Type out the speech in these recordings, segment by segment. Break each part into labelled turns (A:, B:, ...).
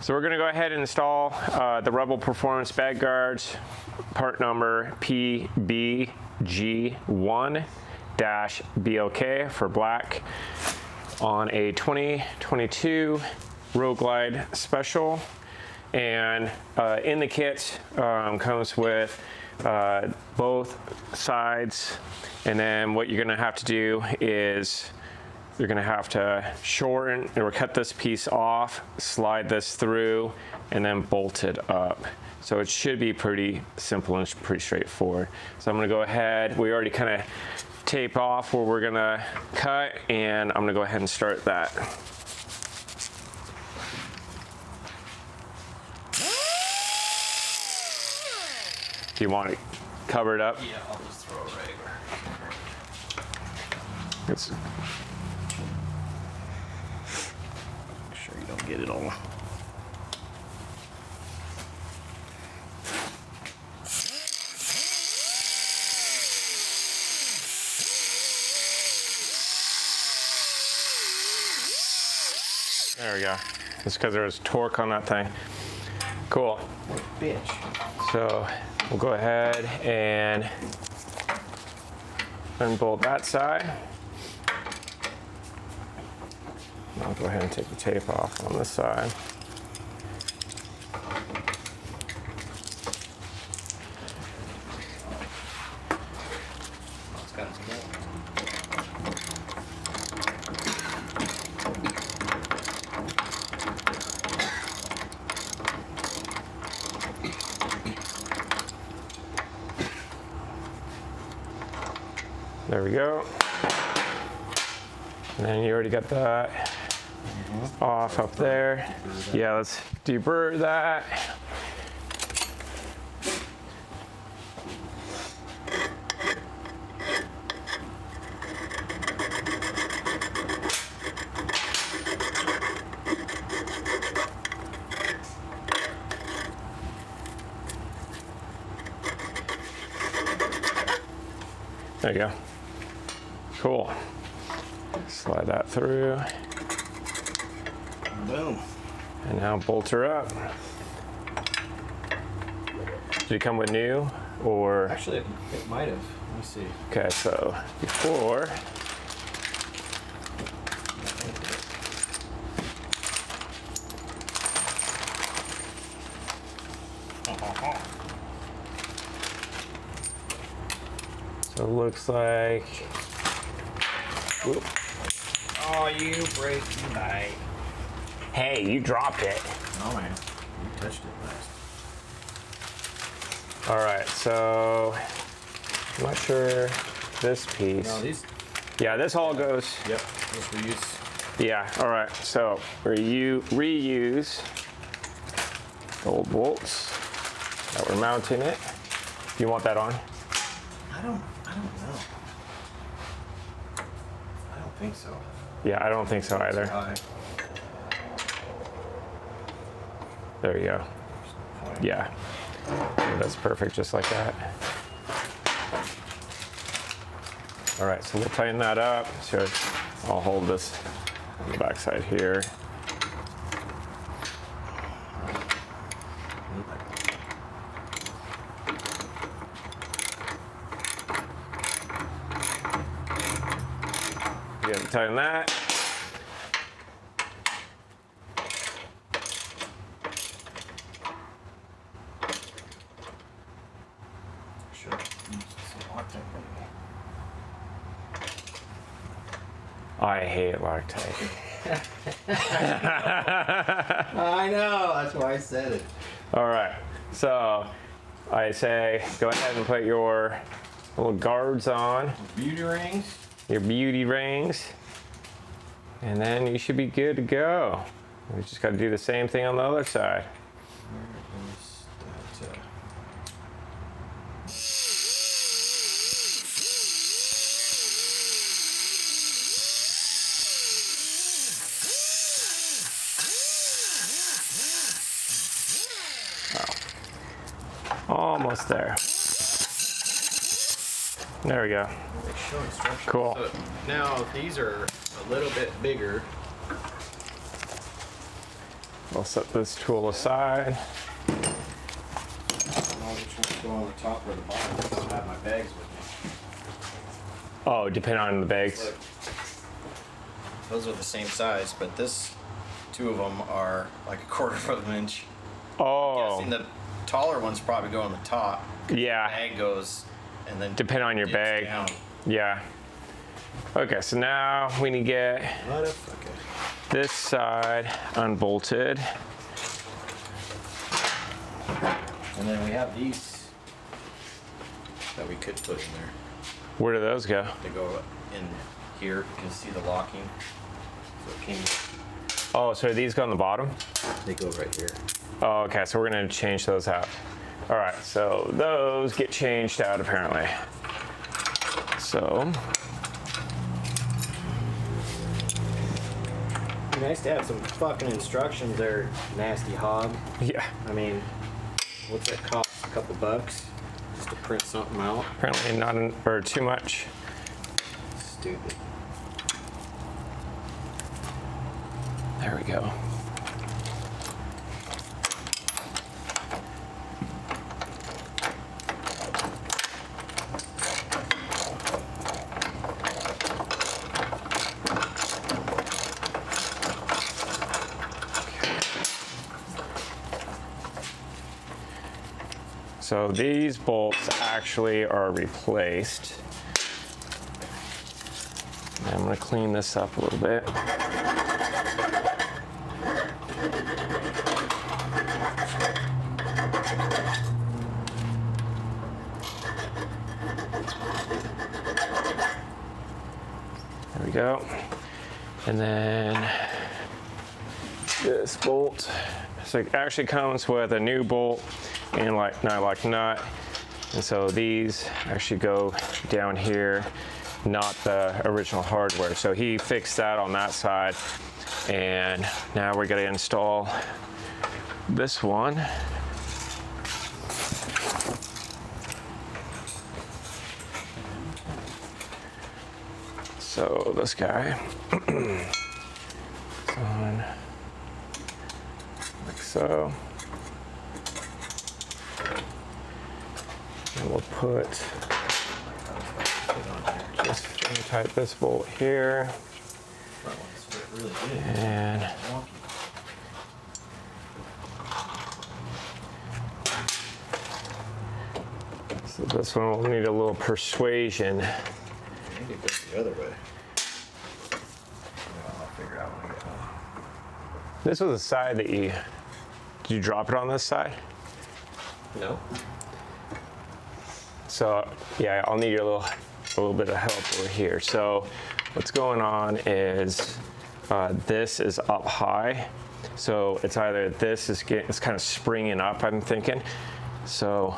A: So we're going to go ahead and install the Rebel Performance bed guards, part number PBG1-BLK for black, on a 2022 Road Glide Special. And in the kit comes with both sides, and then what you're going to have to do is you're going to have to shorten or cut this piece off, slide this through, and then bolt it up. So it should be pretty simple and pretty straightforward. So I'm going to go ahead, we already kind of tape off where we're going to cut, and I'm going to go ahead and start that. Do you want it covered up?
B: Yeah, I'll just throw it right where.
A: It's, make sure you don't get it all. There we go. Just because there was torque on that thing. Cool.
B: Bitch.
A: So we'll go ahead and unbolt that side. I'll go ahead and take the tape off on this side.
B: It's got some more.
A: There we go. And then you already got that off up there. Yeah, let's deburr that. There you go. Cool. Slide that through.
B: Boom.
A: And now bolt her up. Did it come with new or?
B: Actually, it might have. Let me see.
A: Okay, so before. So it looks like. Whoop.
B: Oh, you break the bite.
A: Hey, you dropped it.
B: Oh man, you touched it last.
A: All right, so I'm not sure this piece.
B: No, these.
A: Yeah, this all goes.
B: Yep. Just reuse.
A: Yeah, all right, so reuse the old bolts that we're mounting it. Do you want that on?
B: I don't know. I don't think so.
A: Yeah, I don't think so either. There you go. Yeah, that's perfect, just like that. All right, so we'll tighten that up. So I'll hold this on the back side here. Yeah, tighten that.
B: Sure.
A: I hate Loctite.
B: I know. That's why I said it.
A: All right, so I say go ahead and put your little guards on,
B: Beauty rings.
A: your beauty rings, and then you should be good to go. We just got to do the same thing on the other side.
B: Where is that?
A: Almost there. There we go.
B: They show instructions.
A: Cool.
B: So now these are a little bit bigger.
A: A I'll set this tool aside.
B: I don't know which one's go on the top or the bottom. I don't have my bags with me.
A: Oh, depending on the bags.
B: Look, those are the same size, but two of them are like a 1/4 of an inch.
A: Oh,
B: Guessing the taller ones probably go on the top.
A: yeah.
B: Bag goes, and then
A: Depending on your
B: dips
A: bag.
B: down.
A: Yeah. Okay, so now we need to get
B: Okay.
A: this side unbolted.
B: And then we have these that we could put in there.
A: Where do those go?
B: They go in here. You can see the locking. So it came.
A: Oh, so these go on the bottom?
B: They go right here.
A: Oh, okay, so we're gonna change those out. All right, so those get changed out apparently. So,
B: Nice to have some fucking instructions there, nasty hog.
A: yeah,
B: I mean, what's that cost? A couple bucks just to print something out?
A: apparently not or too much.
B: Stupid.
A: There we go. So these bolts actually are replaced. And I'm going to clean this up a little bit. There we go. And then this bolt, so it actually comes with a new bolt and like nylock nut. And so these actually go down here, not the original hardware. So he fixed that on that side. And now we're gonna install this one. So this guy, it's on like so. And we'll put, just type this bolt here. And so this one will need a little persuasion.
B: Maybe it goes the other way. I'll figure it out when I get home.
A: This was the side that did you drop it on this side?
B: No.
A: So yeah, I'll need a little bit of help over here. So what's going on is this is up high. So it's either it's kind of springing up, I'm thinking. So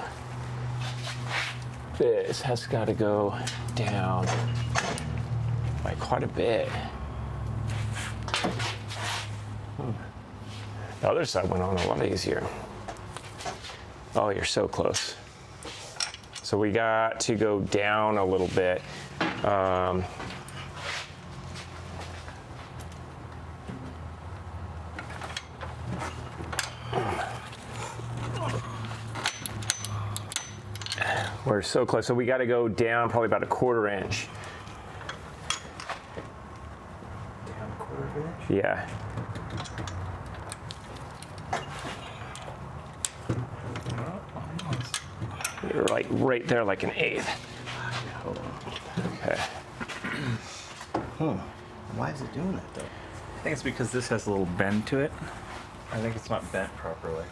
A: this has got to go down by quite a bit. The other side went on a lot easier. Oh, you're so close. So we got to go down a little bit. We're so close. So we got to go down probably about a 1/4 inch.
B: Down a 1/4 inch?
A: Yeah. You're like right there, like an 1/8. Okay.
B: Why is it doing that though?
C: I think it's because this has a little bend to it. I think it's not bent properly.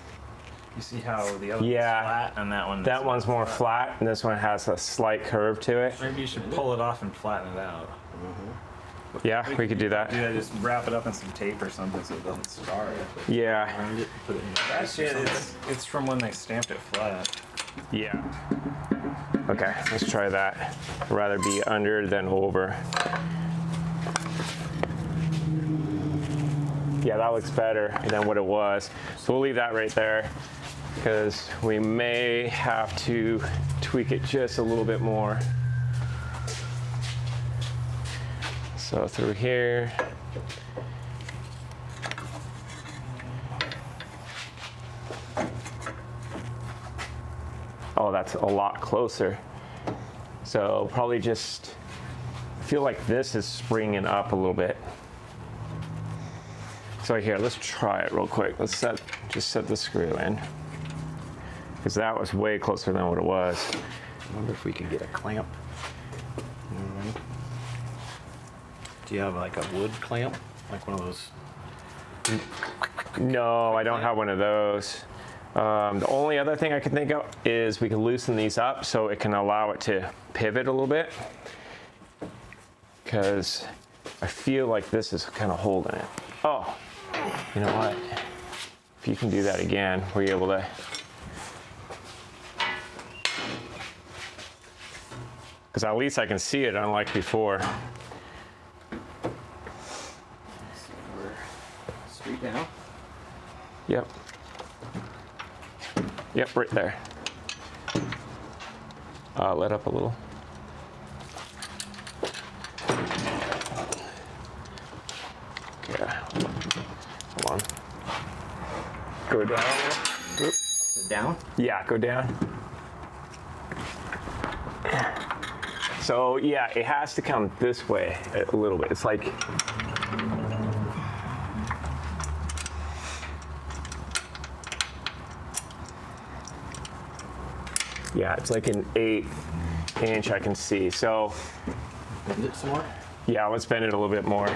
C: You see how the other
A: Yeah.
C: one's flat and that one.
A: That one's more flat, and this one has a slight curve to it.
C: Maybe you should pull it off and flatten it out.
A: Yeah, we could do that.
C: Yeah, just wrap it up in some tape or something so it doesn't scar it.
A: Yeah,
B: Round it, put it in the
C: Actually, it's from when they stamped it flat.
A: yeah. Okay, let's try that. I'd rather be under than over. Yeah, that looks better than what it was. So we'll leave that right there because we may have to tweak it just a little bit more. So through here. Oh, that's a lot closer. So probably just feel like this is springing up a little bit. So here, let's try it real quick. Let's just set the screw in, because that was way closer than what it was.
B: I wonder if we could get a clamp. Do you have like a wood clamp? Like one of those?
A: No, I don't have one of those. The only other thing I can think of is we can loosen these up so it can allow it to pivot a little bit, because I feel like this is kind of holding it. Oh, you know what? If you can do that again, were you able to? Because at least I can see it, unlike before.
B: Straight down.
A: Yep. Yep, right there. Let up a little. Okay. Hold on. Go down. Oop.
B: Down?
A: Yeah, go down. So yeah, it has to come this way a little bit. It's like, yeah, it's like an 1/8 inch I can see. So
B: Bend it some more?
A: yeah, let's bend it a little bit more.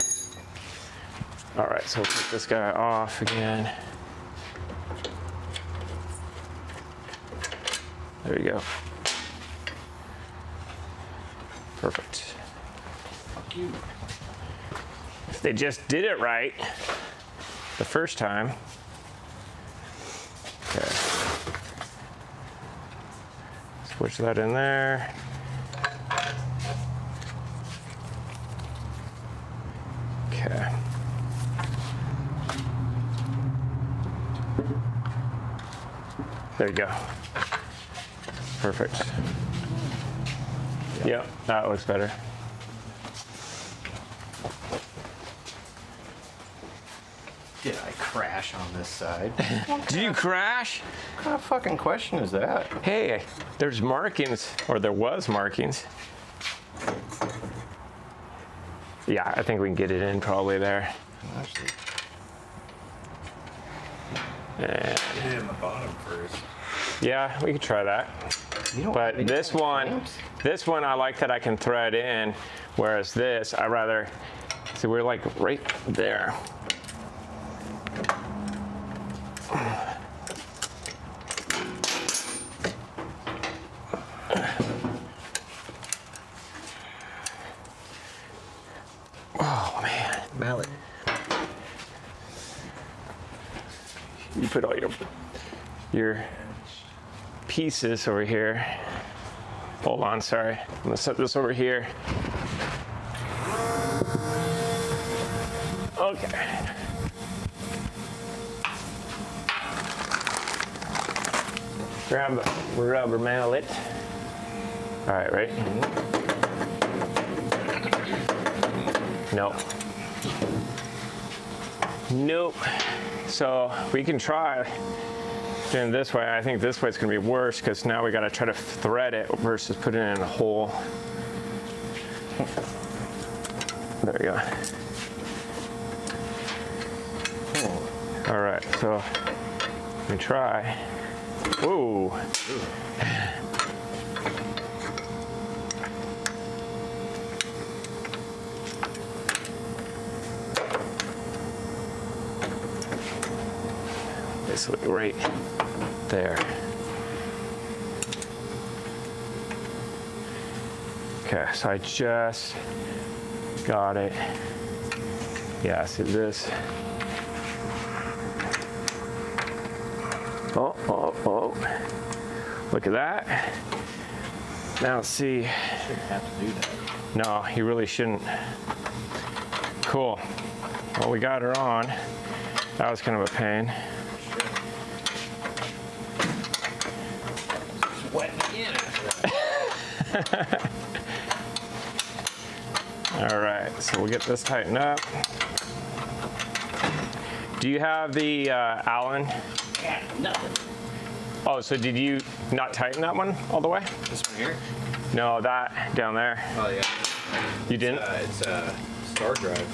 A: All right, so we'll take this guy off again. There you go. Perfect.
B: Fuck you.
A: If they just did it right the first time. Okay. Switch that in there. Okay. There you go. Perfect. Yep, that looks better.
B: Did I crash on this side?
A: Did you crash?
B: What kind of fucking question is that?
A: Hey, there's markings, or there was markings. Yeah, I think we can get it in probably there.
B: Actually,
A: And
C: Get it in the bottom first.
A: yeah, we could try that.
B: you don't
A: But
B: make
A: this
B: any
A: one,
B: clamps?
A: I like that I can thread in, whereas this, I rather, see, we're like right there. Oh man,
B: Mallet.
A: you put all your pieces over here. Hold on, sorry. I'm gonna set this over here. Okay. Grab the rubber mallet. All right, right? Nope. Nope. So we can try doing this way. I think this way is going to be worse because now we got to try to thread it versus putting it in a hole. There you go. All right, so let me try. Whoa. Basically right there. Okay, so I just got it. Yeah, see this. Oh, oh, oh. Look at that. Now let's see.
B: Shouldn't have to do that.
A: No, you really shouldn't. Cool. Well, we got her on. That was kind of a pain.
B: Sweating again after that.
A: All right, so we'll get this tightened up. Do you have the Allen?
B: Yeah, nothing.
A: Oh, so did you not tighten that one all the way?
B: This one here?
A: No, that down there.
B: Oh yeah.
A: You didn't?
B: It's a star drive.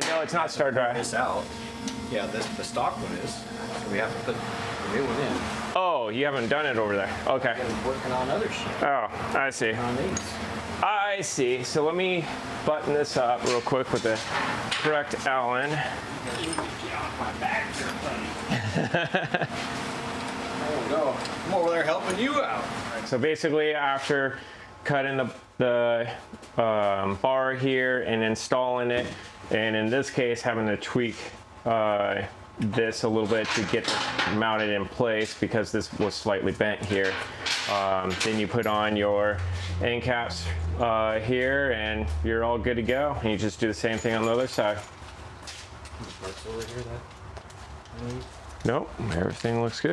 A: No, it's not star drive.
B: This out. Yeah, the stock one is. So we have to put the new one in.
A: Oh, you haven't done it over there. Okay.
B: I'm working on other shit
A: Oh, I see.
B: on these.
A: I see. So let me button this up real quick with the correct Allen.
B: Oh no, I'm over there helping you out.
A: So basically, after cutting the bar here and installing it, and in this case, having to tweak this a little bit to get this mounted in place because this was slightly bent here. Then you put on your end caps here, and you're all good to go. And you just do the same thing on the other side.
B: Parts over here that
A: Nope, everything looks good.